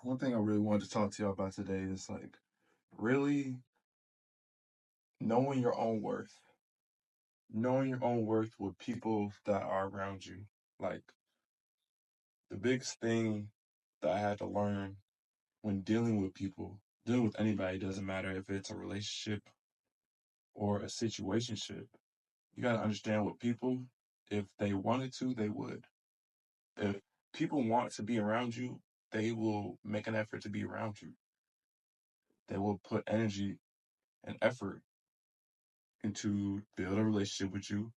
One thing I really wanted to talk to y'all about today is like really knowing your own worth. Knowing your own worth with people that are around you. Like the biggest thing that I had to learn when dealing with people, dealing with anybody, doesn't matter if it's a relationship or a situationship. You gotta understand with people, if they wanted to, they would. If people want to be around you, they will make an effort to be around you. They will put energy and effort into build a relationship with you,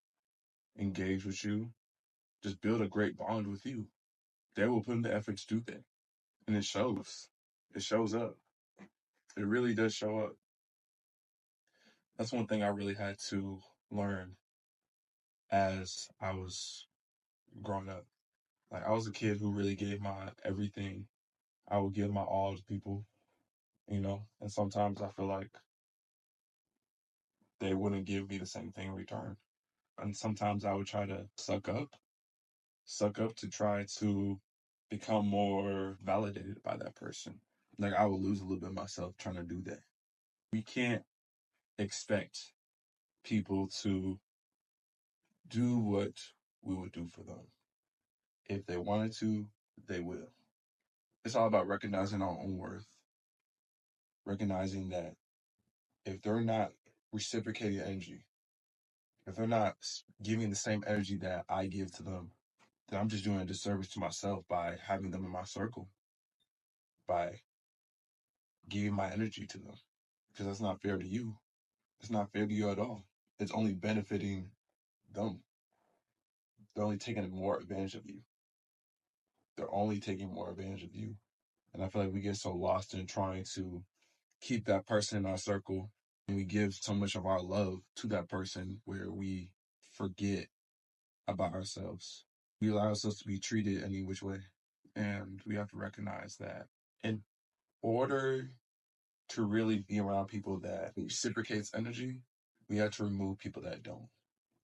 engage with you, just build a great bond with you. They will put in the effort to do that. And it shows. It shows up. It really does show up. That's one thing I really had to learn as I was growing up. Like I was a kid who really gave my everything. I would give my all to people. And sometimes I feel like they wouldn't give me the same thing in return. And sometimes I would try to suck up to try to become more validated by that person. Like I would lose a little bit of myself trying to do that. We can't expect people to do what we would do for them. If they wanted to, they will. It's all about recognizing our own worth, recognizing that if they're not reciprocating energy, if they're not giving the same energy that I give to them, then I'm just doing a disservice to myself by having them in my circle, by giving my energy to them, because that's not fair to you. It's not fair to you at all. It's only benefiting them. They're only taking more advantage of you. They're only taking more advantage of you. And I feel like we get so lost in trying to keep that person in our circle, and we give so much of our love to that person where we forget about ourselves. We allow ourselves to be treated any which way. And we have to recognize that in order to really be around people that reciprocates energy, we have to remove people that don't.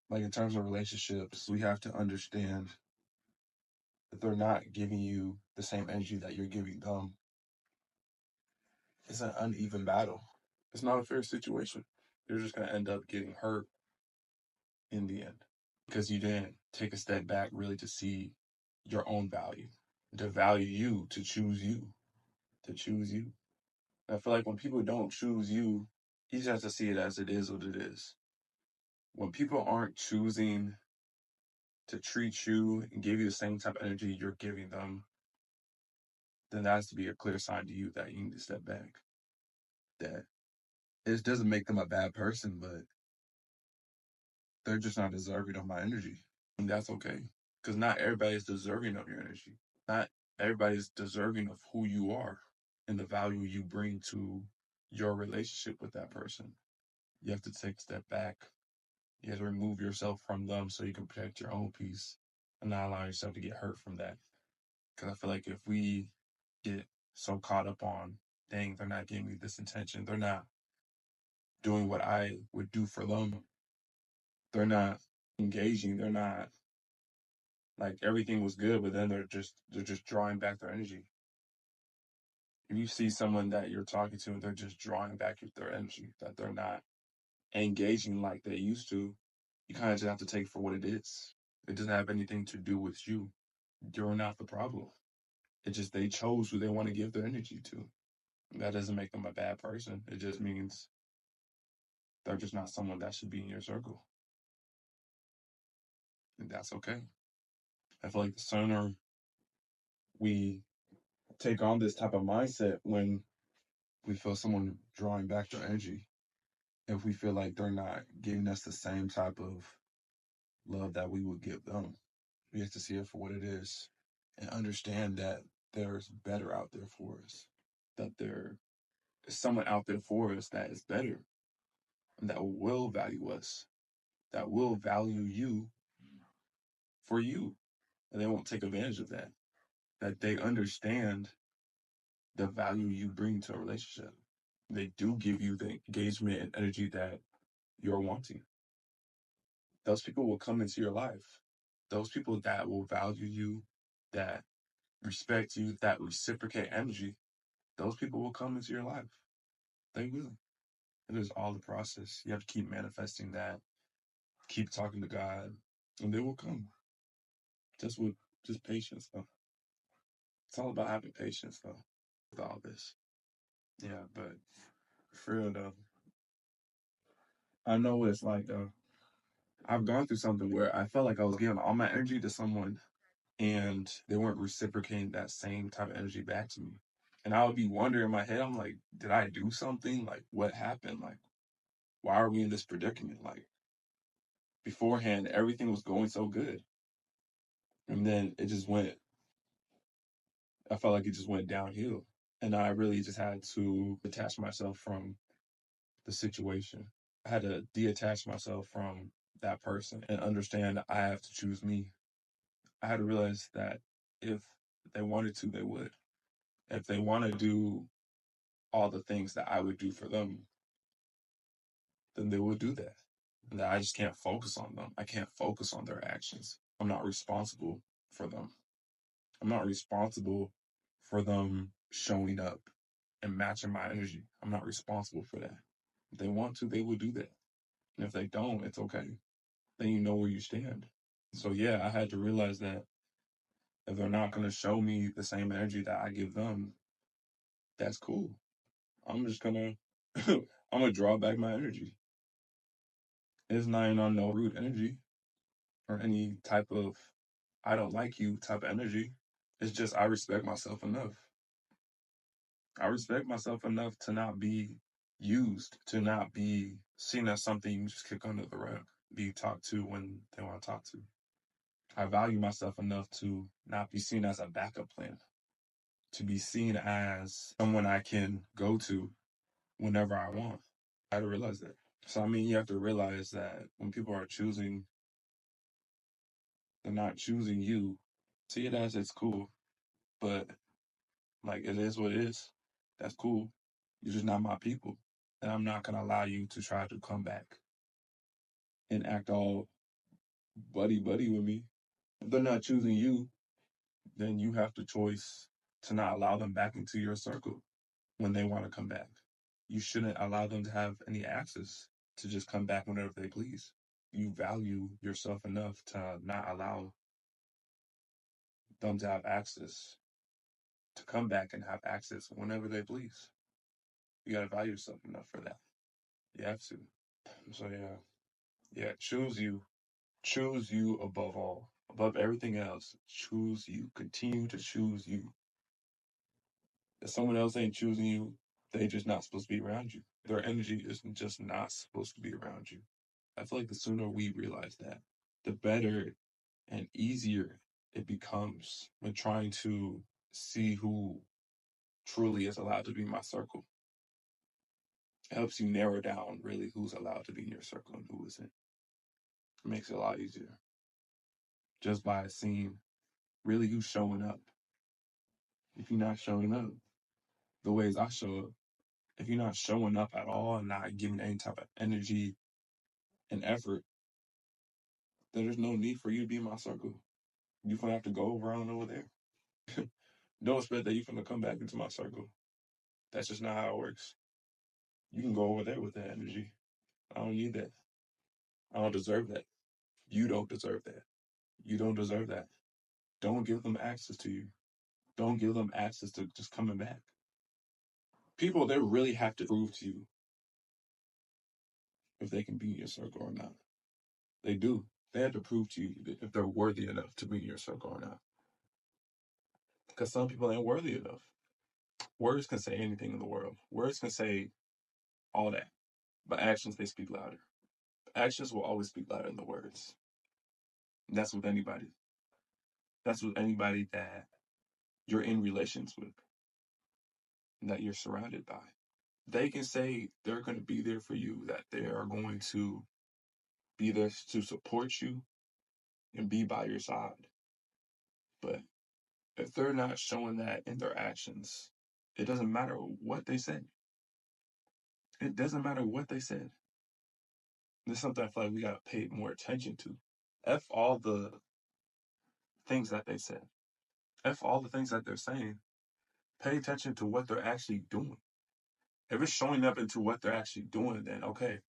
Like in terms of relationships, we have to understand that they're not giving you the same energy that you're giving them. It's an uneven battle. It's not a fair situation. You're just going to end up getting hurt in the end because you didn't take a step back really to see your own value, to value you, to choose you, to choose you. I feel like when people don't choose you, you just have to see it as it is what it is. When people aren't choosing to treat you and give you the same type of energy you're giving them, then that has to be a clear sign to you that you need to step back. That it doesn't make them a bad person, but they're just not deserving of my energy. And that's okay. Because not everybody is deserving of your energy. Not everybody is deserving of who you are and the value you bring to your relationship with that person. You have to take a step back. You have to remove yourself from them so you can protect your own peace and not allow yourself to get hurt from that. Because I feel like if we get so caught up on, dang, they're not giving me this intention, they're not doing what I would do for them, they're not engaging, they're not like everything was good, but then they're just drawing back their energy. If you see someone that you're talking to and they're just drawing back their energy, that they're not engaging like they used to, you kind of just have to take it for what it is. It doesn't have anything to do with you. You're not the problem. It just they chose who they want to give their energy to. That doesn't make them a bad person. It just means they're just not someone that should be in your circle. And that's okay. I feel like the sooner we take on this type of mindset when we feel someone drawing back their energy, if we feel like they're not giving us the same type of love that we would give them, we have to see it for what it is and understand that there's better out there for us, that there is someone out there for us that is better and that will value us, that will value you for you. And they won't take advantage of that, that they understand the value you bring to a relationship. They do give you the engagement and energy that you're wanting. Those people will come into your life. Those people that will value you, that respect you, that reciprocate energy, those people will come into your life. They will. And there's all the process. You have to keep manifesting that, keep talking to God, and they will come. Just with just patience, though. It's all about having patience, though, with all this. Yeah, but for real, though, I know what it's like, though. I've gone through something where I felt like I was giving all my energy to someone and they weren't reciprocating that same type of energy back to me. And I would be wondering in my head, I'm like, did I do something? Like, what happened? Like, why are we in this predicament? Like, beforehand, everything was going so good. And then it just went, I felt like it just went downhill. And I really just had to detach myself from the situation. I had to detach myself from that person and understand I have to choose me. I had to realize that if they wanted to, they would. If they want to do all the things that I would do for them, then they would do that. And that I just can't focus on them. I can't focus on their actions. I'm not responsible for them. I'm not responsible for them showing up and matching my energy. I'm not responsible for that. If they want to, they will do that. And if they don't, it's okay. Then you know where you stand. So yeah, I had to realize that if they're not going to show me the same energy that I give them, that's cool. I'm just gonna I'm gonna draw back my energy. It's not even on no rude energy or any type of I don't like you type of energy. It's just I respect myself enough. I respect myself enough to not be used, to not be seen as something you just kick under the rug, be talked to when they want to talk to. I value myself enough to not be seen as a backup plan, to be seen as someone I can go to whenever I want. I had to realize that. So, I mean, you have to realize that when people are choosing, they're not choosing you. See it as it's cool, but like it is what it is. That's cool. You're just not my people. And I'm not going to allow you to try to come back and act all buddy buddy with me. If they're not choosing you, then you have the choice to not allow them back into your circle when they want to come back. You shouldn't allow them to have any access to just come back whenever they please. You value yourself enough to not allow them to have access to come back and have access whenever they please. You gotta value yourself enough for that. You have to. So yeah, yeah. Choose you above all, above everything else. Choose you. Continue to choose you. If someone else ain't choosing you, they just not supposed to be around you. Their energy is just not supposed to be around you. I feel like the sooner we realize that, the better and easier it becomes when trying to see who truly is allowed to be my circle. It helps you narrow down really who's allowed to be in your circle and who isn't. It makes it a lot easier just by seeing really who's showing up. If you're not showing up the ways I show up, if you're not showing up at all and not giving any type of energy and effort, then there's no need for you to be in my circle. You're gonna have to go around over there. Don't expect that you're gonna come back into my circle. That's just not how it works. You can go over there with that energy. I don't need that. I don't deserve that. You don't deserve that. You don't deserve that. Don't give them access to you. Don't give them access to just coming back. People, they really have to prove to you if they can be in your circle or not. They do. They have to prove to you if they're worthy enough to be in your circle or not. Because some people ain't worthy enough. Words can say anything in the world. Words can say all that. But actions, they speak louder. Actions will always speak louder than the words. And that's with anybody. That's with anybody that you're in relations with, that you're surrounded by. They can say they're going to be there for you, that they are going to be there to support you and be by your side. But if they're not showing that in their actions, it doesn't matter what they said. It doesn't matter what they said. This is something I feel like we got to pay more attention to. F all the things that they said. F all the things that they're saying. Pay attention to what they're actually doing. If it's showing up into what they're actually doing, then okay,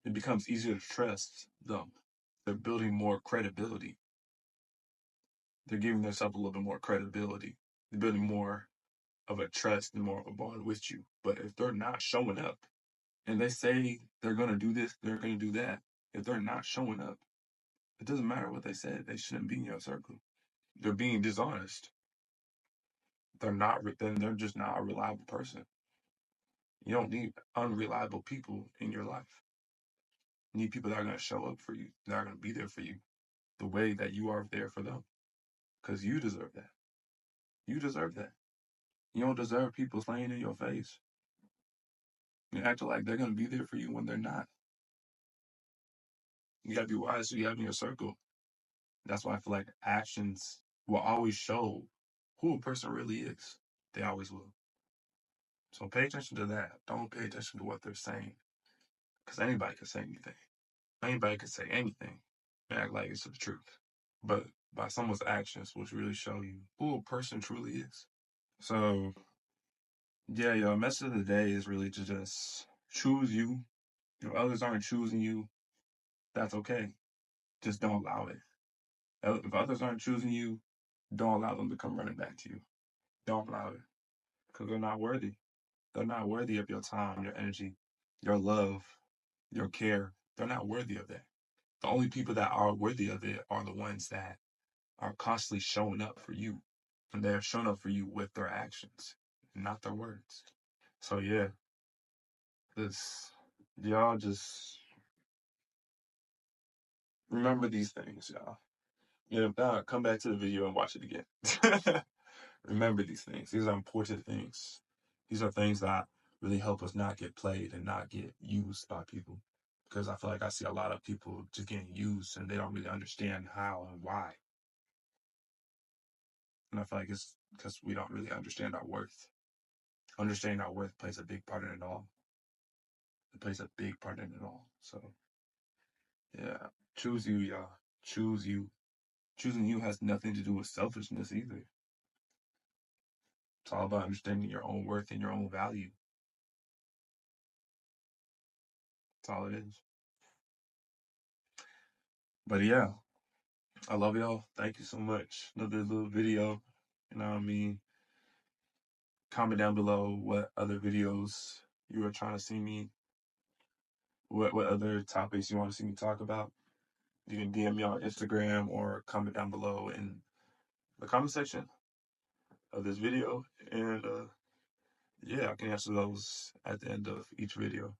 it becomes easier to trust them. They're building more credibility. They're giving themselves a little bit more credibility. They're building more of a trust and more of a bond with you. But if they're not showing up and they say they're going to do this, they're going to do that, if they're not showing up, it doesn't matter what they said. They shouldn't be in your circle. They're being dishonest. Then they're just not a reliable person. You don't need unreliable people in your life. You need people that are going to show up for you, that are going to be there for you the way that you are there for them. Because you deserve that. You deserve that. You don't deserve people slaying in your face and acting like they're going to be there for you when they're not. You got to be wise who you have in your circle. That's why I feel like actions will always show who a person really is. They always will. So pay attention to that. Don't pay attention to what they're saying. Because anybody can say anything. Anybody can say anything and act like it's the truth. But by someone's actions, which really show you who a person truly is. So, yeah, your message of the day is really to just choose you. If others aren't choosing you, that's okay. Just don't allow it. If others aren't choosing you, don't allow them to come running back to you. Don't allow it. Because they're not worthy. They're not worthy of your time, your energy, your love, your care. They're not worthy of that. The only people that are worthy of it are the ones that are constantly showing up for you. And they're showing up for you with their actions, not their words. So yeah, y'all just remember these things, y'all. And if not, come back to the video and watch it again. Remember these things. These are important things. These are things that really help us not get played and not get used by people. Because I feel like I see a lot of people just getting used and they don't really understand how and why. And I feel like it's because we don't really understand our worth. Understanding our worth plays a big part in it all. It plays a big part in it all. So, yeah, choose you, y'all. Choose you. Choosing you has nothing to do with selfishness either. It's all about understanding your own worth and your own value. That's all it is. But yeah, I love y'all. Thank you so much. Another little video. You know what I mean? Comment down below what other videos you are trying to see me. What other topics you want to see me talk about. You can DM me on Instagram or comment down below in the comment section of this video. And yeah, I can answer those at the end of each video.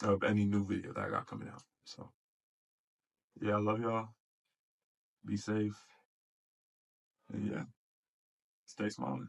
Of any new video that I got coming out. So yeah, I love y'all. Be safe. And yeah, stay smiling.